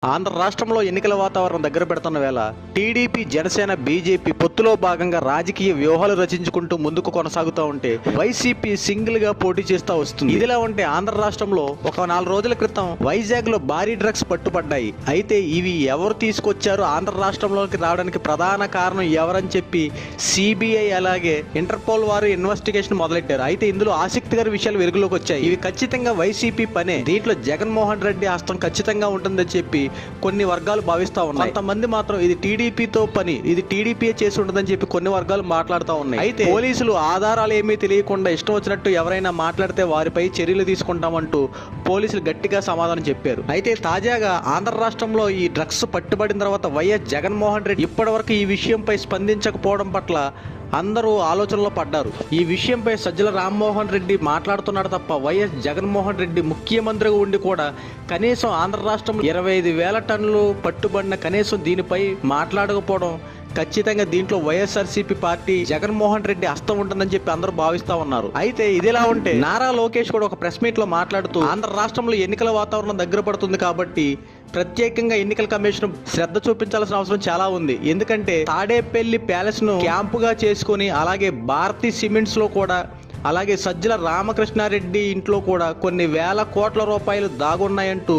ఆంధ్ర రాష్ట్రంలో ఎన్నికల వాతావరణం దగ్గర పెడుతున్న వేళ టీడీపీ, జనసేన, బీజేపీ పొత్తులో భాగంగా రాజకీయ వ్యూహాలు రచించుకుంటూ ముందుకు కొనసాగుతూ ఉంటే వైసీపీ సింగిల్ గా పోటీ చేస్తూ వస్తుంది. ఇదిలా ఉంటే ఆంధ్ర రాష్ట్రంలో ఒక 4 రోజుల క్రితం వైజాగ్ లో భారీ డ్రగ్స్ పట్టుబడ్డాయి. అయితే ఇవి ఎవరు తీసుకొచ్చారు, ఆంధ్ర రాష్ట్రంలోకి రావడానికి ప్రధాన కారణం ఎవరని చెప్పి సిబిఐ అలాగే ఇంటర్పోల్ వారు ఇన్వెస్టిగేషన్ మొదలెట్టారు. అయితే ఇందులో ఆసక్తికర విషయాలు వెలుగులోకి వచ్చాయి. ఇవి ఖచ్చితంగా వైసీపీ పనే, దీంట్లో జగన్మోహన్ రెడ్డి హస్తం ఖచ్చితంగా ఉంటుందని చెప్పి కొన్ని వర్గాలు భావిస్తా ఉన్నాయి. కొంతమంది మాత్రం ఇది టీడీపీతో పని, ఇది టీడీపీ చేసి ఉంటుందని చెప్పి కొన్ని వర్గాలు మాట్లాడుతూ ఉన్నాయి. అయితే పోలీసులు ఆధారాలు ఏమీ తెలియకుండా ఇష్టం వచ్చినట్టు ఎవరైనా మాట్లాడితే వారిపై చర్యలు తీసుకుంటామంటూ పోలీసులు గట్టిగా సమాధానం చెప్పారు. అయితే తాజాగా ఆంధ్ర రాష్ట్రంలో ఈ డ్రగ్స్ పట్టుబడిన తర్వాత వైఎస్ జగన్మోహన్ రెడ్డి ఇప్పటివరకు ఈ విషయంపై స్పందించకపోవడం పట్ల అందరూ ఆలోచనలో పడ్డారు. ఈ విషయంపై సజ్జల రామ్మోహన్ రెడ్డి మాట్లాడుతున్నాడు తప్ప వైఎస్ జగన్మోహన్ రెడ్డి ముఖ్యమంత్రిగా ఉండి కూడా కనీసం ఆంధ్ర రాష్ట్రంలో 25,000 టన్నులు పట్టుబడిన కనీసం దీనిపై మాట్లాడకపోవడం ఖచ్చితంగా దీంట్లో వైఎస్ఆర్సీపీ పార్టీ జగన్మోహన్ రెడ్డి హస్తం ఉంటుందని చెప్పి అందరూ భావిస్తా ఉన్నారు. అయితే ఇదిలా ఉంటే నారా లోకేష్ కూడా ఒక ప్రెస్ మీట్ లో మాట్లాడుతూ ఆంధ్ర రాష్ట్రంలో ఎన్నికల వాతావరణం దగ్గర పడుతుంది కాబట్టి ప్రత్యేకంగా ఎన్నికల కమిషన్ శ్రద్ధ చూపించాల్సిన అవసరం చాలా ఉంది. ఎందుకంటే తాడేపల్లి ప్యాలెస్ ను క్యాంపుగా చేసుకుని అలాగే భారతీ సిమెంట్స్ లో కూడా అలాగే సజ్జల రామకృష్ణారెడ్డి ఇంట్లో కూడా కొన్ని వేల కోట్ల రూపాయలు దాగున్నాయంటూ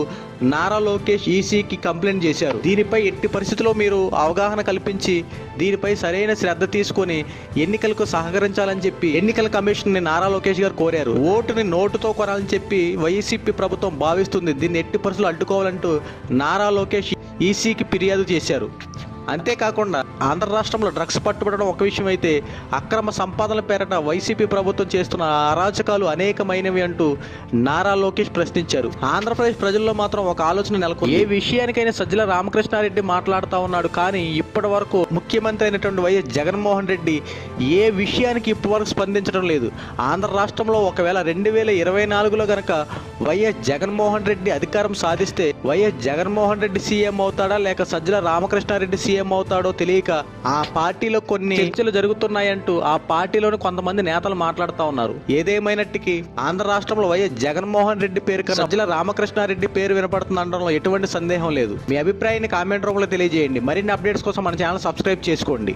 నారా లోకేష్ ఈసీకి కంప్లైంట్ చేశారు. దీనిపై ఎట్టి పరిస్థితుల్లో మీరు అవగాహన కల్పించి దీనిపై సరైన శ్రద్ధ తీసుకొని ఎన్నికలకు సహకరించాలని చెప్పి ఎన్నికల కమిషన్ ని నారా లోకేష్ గారు కోరారు. ఓటుని నోటుతో కొనాలని చెప్పి వైసీపీ ప్రభుత్వం భావిస్తుంది. దీన్ని ఎట్టి పరిస్థితులు అడ్డుకోవాలంటూ నారా లోకేష్ ఈసీకి ఫిర్యాదు చేశారు. అంతేకాకుండా ఆంధ్ర రాష్ట్రంలో డ్రగ్స్ పట్టుబడడం ఒక విషయం అయితే అక్రమ సంపాదనల పేరట వైసీపీ ప్రభుత్వం చేస్తున్న అరాచకాలు అనేకమైనవి అంటూ నారా లోకేష్ ప్రశ్నించారు. ఆంధ్రప్రదేశ్ ప్రజల్లో మాత్రం ఒక ఆలోచన నెలకొంది. ఏ విషయానికైనా సజ్జల రామకృష్ణారెడ్డి మాట్లాడుతూ ఉన్నాడు, కానీ ఇప్పటి వరకు ముఖ్యమంత్రి అయినటువంటి వైఎస్ జగన్మోహన్ రెడ్డి ఏ విషయానికి ఇప్పటి వరకు స్పందించడం లేదు. ఆంధ్ర రాష్ట్రంలో ఒకవేళ 2024లో గనక వైఎస్ జగన్మోహన్ రెడ్డి అధికారం సాధిస్తే వైఎస్ జగన్మోహన్ రెడ్డి సీఎం అవుతాడా లేక సజ్జల రామకృష్ణారెడ్డి సీఎం అవుతాడో తెలియక ఆ పార్టీలో కొన్ని చర్చలు జరుగుతున్నాయంటూ ఆ పార్టీలోని కొంతమంది నేతలు మాట్లాడుతూ ఉన్నారు. ఏదేమైనట్టుకి ఆంధ్ర రాష్ట్రంలో వైఎస్ జగన్మోహన్ రెడ్డి పేరు కన్నా సజ్జల రామకృష్ణారెడ్డి పేరు వినపడుతుందనడంలో ఎటువంటి సందేహం లేదు. మీ అభిప్రాయాన్ని కామెంట్ రూపంలో తెలియజేయండి. మరిన్ని అప్డేట్స్ కోసం మన ఛానల్ సబ్స్క్రైబ్ చేసుకోండి.